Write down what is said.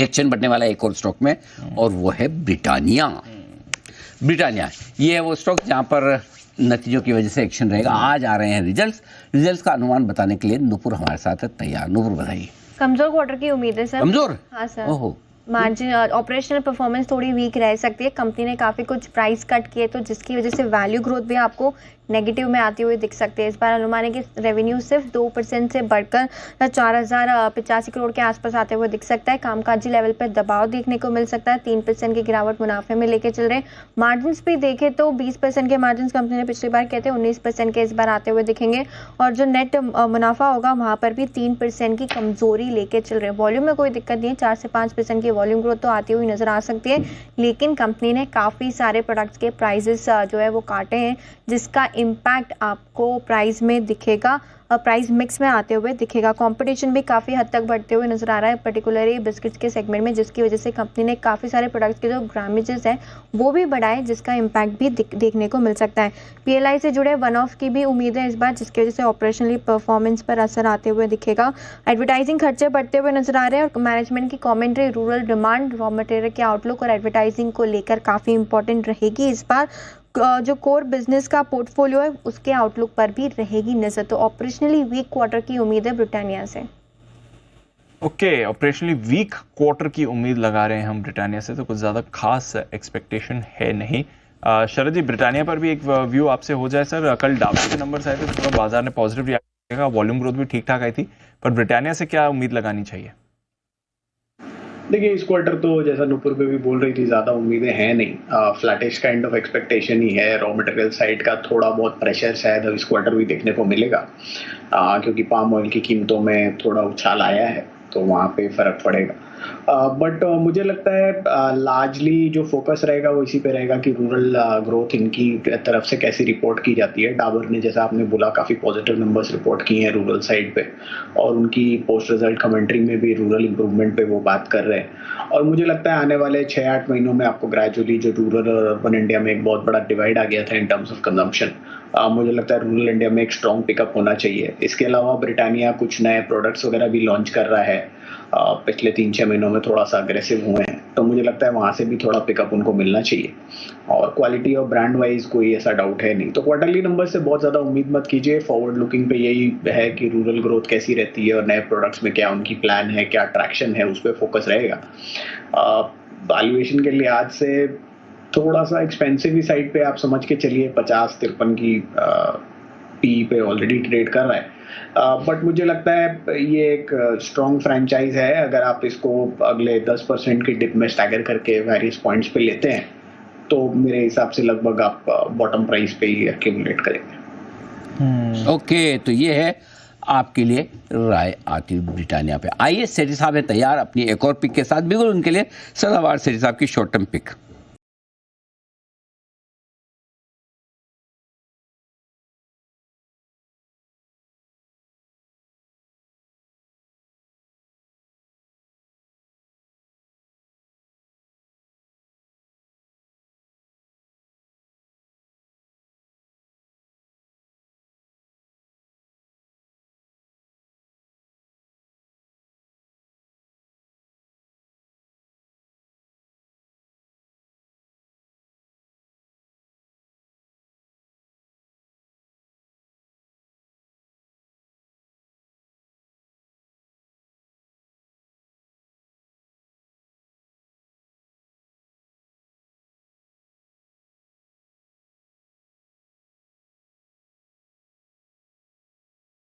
Section बढ़ने वाला है एक और स्टॉक में, और वो है ब्रिटानिया। ब्रिटानिया ये है वो स्टॉक जहाँ पर नतीजों की वजह से एक्शन रहेगा। आज आ रहे हैं रिजल्ट्स का अनुमान बताने के लिए नुपुर हमारे साथ है तैयार। नुपुर बताइए। कमजोर क्वार्टर की उम्मीद है सर। कमजोर? हाँ सर। ओहो। मार्जिन ऑपरेशनल परफॉर्मेंस थोड़ी वीक रह सकती है। कंपनी ने काफ़ी कुछ प्राइस कट किए तो जिसकी वजह से वैल्यू ग्रोथ भी आपको नेगेटिव में आती हुई दिख सकती है। इस बार अनुमान है कि रेवेन्यू सिर्फ 2% से बढ़कर 4085 करोड़ के आसपास आते हुए दिख सकता है। कामकाजी लेवल पर दबाव देखने को मिल सकता है। 3% की गिरावट मुनाफे में लेके चल रहे हैं। मार्जिन भी देखें तो 20% के मार्जिन कंपनी ने पिछली बार कहते हैं, 19% के इस बार आते हुए दिखेंगे। और जो नेट मुनाफा होगा वहाँ पर भी 3% की कमजोरी लेके चल रहे हैं। वॉल्यूम में कोई दिक्कत नहीं है, 4 से 5% की वॉल्यूम ग्रोथ तो आती हुई नजर आ सकती है, लेकिन कंपनी ने काफ़ी सारे प्रोडक्ट्स के प्राइजेस जो है वो काटे हैं, जिसका इम्पैक्ट आपको प्राइस में दिखेगा, प्राइस मिक्स में आते हुए दिखेगा। कंपटीशन भी काफ़ी हद तक बढ़ते हुए नजर आ रहा है, पर्टिकुलरली बिस्किट्स के सेगमेंट में, जिसकी वजह से कंपनी ने काफ़ी सारे प्रोडक्ट्स के जो ग्रामेजेस है वो भी बढ़ाए, जिसका इम्पैक्ट भी देखने को मिल सकता है। पीएलआई से जुड़े वन ऑफ की भी उम्मीद है इस बार, जिसकी वजह से ऑपरेशनली परफॉर्मेंस पर असर आते हुए दिखेगा। एडवर्टाइजिंग खर्चे बढ़ते हुए नजर आ रहे हैं और मैनेजमेंट की commentary rural demand, raw material के आउटलुक और एडवर्टाइजिंग को लेकर काफ़ी इंपॉर्टेंट रहेगी इस बार। जो कोर बिजनेस का पोर्टफोलियो है उसके आउटलुक पर भी रहेगी नजर। तो ऑपरेशनली वीक क्वार्टर की उम्मीद है ब्रिटानिया से। ओके, ऑपरेशनली वीक क्वार्टर की उम्मीद लगा रहे हैं हम ब्रिटानिया से, तो कुछ ज़्यादा खास एक्सपेक्टेशन है नहीं। शरद जी, ब्रिटानिया पर भी एक व्यू आपसे हो जाए सर। कल डाबर के नंबर्स आए थे, थोड़ा बाजार ने पॉजिटिव रिएक्ट किया, वॉल्यूम ग्रोथ भी ठीक ठाक आई थी, पर ब्रिटानिया से क्या उम्मीद लगानी चाहिए? देखिए, इस क्वार्टर तो जैसा नुपुर पे भी बोल रही थी, ज़्यादा उम्मीदें हैं नहीं। फ्लैटिश काइंड ऑफ एक्सपेक्टेशन ही है। रॉ मटेरियल साइड का थोड़ा बहुत प्रेशर शायद इस क्वार्टर भी देखने को मिलेगा, क्योंकि पाम ऑयल की कीमतों में थोड़ा उछाल आया है, तो वहाँ पे फ़र्क पड़ेगा। बट मुझे लगता है लार्जली जो फोकस रहेगा वो इसी पे रहेगा कि रूरल ग्रोथ इनकी तरफ से कैसी रिपोर्ट की जाती है। डाबर ने, जैसा आपने बोला, काफ़ी पॉजिटिव नंबर्स रिपोर्ट किए हैं रूरल साइड पे, और उनकी पोस्ट रिजल्ट कमेंट्री में भी रूरल इंप्रूवमेंट पे वो बात कर रहे हैं। और मुझे लगता है आने वाले 6-8 महीनों में आपको ग्रेजुअली जो रूरल और अर्बन इंडिया में एक बहुत बड़ा डिवाइड आ गया था इन टर्म्स ऑफ कंजम्पशन, मुझे लगता है रूरल इंडिया में एक स्ट्रॉन्ग पिकअप होना चाहिए। इसके अलावा ब्रिटानिया कुछ नए प्रोडक्ट्स वगैरह भी लॉन्च कर रहा है, पिछले 3-6 महीनों में थोड़ा सा अग्रेसिव हुए हैं, तो मुझे लगता है वहाँ से भी थोड़ा पिकअप उनको मिलना चाहिए। और क्वालिटी और ब्रांड वाइज कोई ऐसा डाउट है नहीं। तो क्वार्टरली नंबर से बहुत ज़्यादा उम्मीद मत कीजिए। फॉरवर्ड लुकिंग पे यही है कि रूरल ग्रोथ कैसी रहती है और नए प्रोडक्ट्स में क्या उनकी प्लान है, क्या ट्रैक्शन है, उस पर फोकस रहेगा। वैल्यूएशन के लिहाज से थोड़ा सा एक्सपेंसिव ही साइड पे आप समझ के चलिए, 50-53 की पी पे ऑलरेडी ट्रेड कर रहा है। बट मुझे लगता है ये एक स्ट्रॉन्ग फ्रेंचाइज है। अगर आप इसको अगले 10% की डिप में स्टैगर करके वेरियस पॉइंट्स पे लेते हैं, तो मेरे हिसाब से लगभग आप बॉटम प्राइस पे ही एक्यूमुलेट करेंगे। ओके, तो ये है आपके लिए राय आती ब्रिटानिया पे। आइए, सेठी साहब है तैयार अपनी एक और पिक के साथ, बिल्कुल उनके लिए सदाबहार सेठी साहब की शॉर्ट टर्म पिक।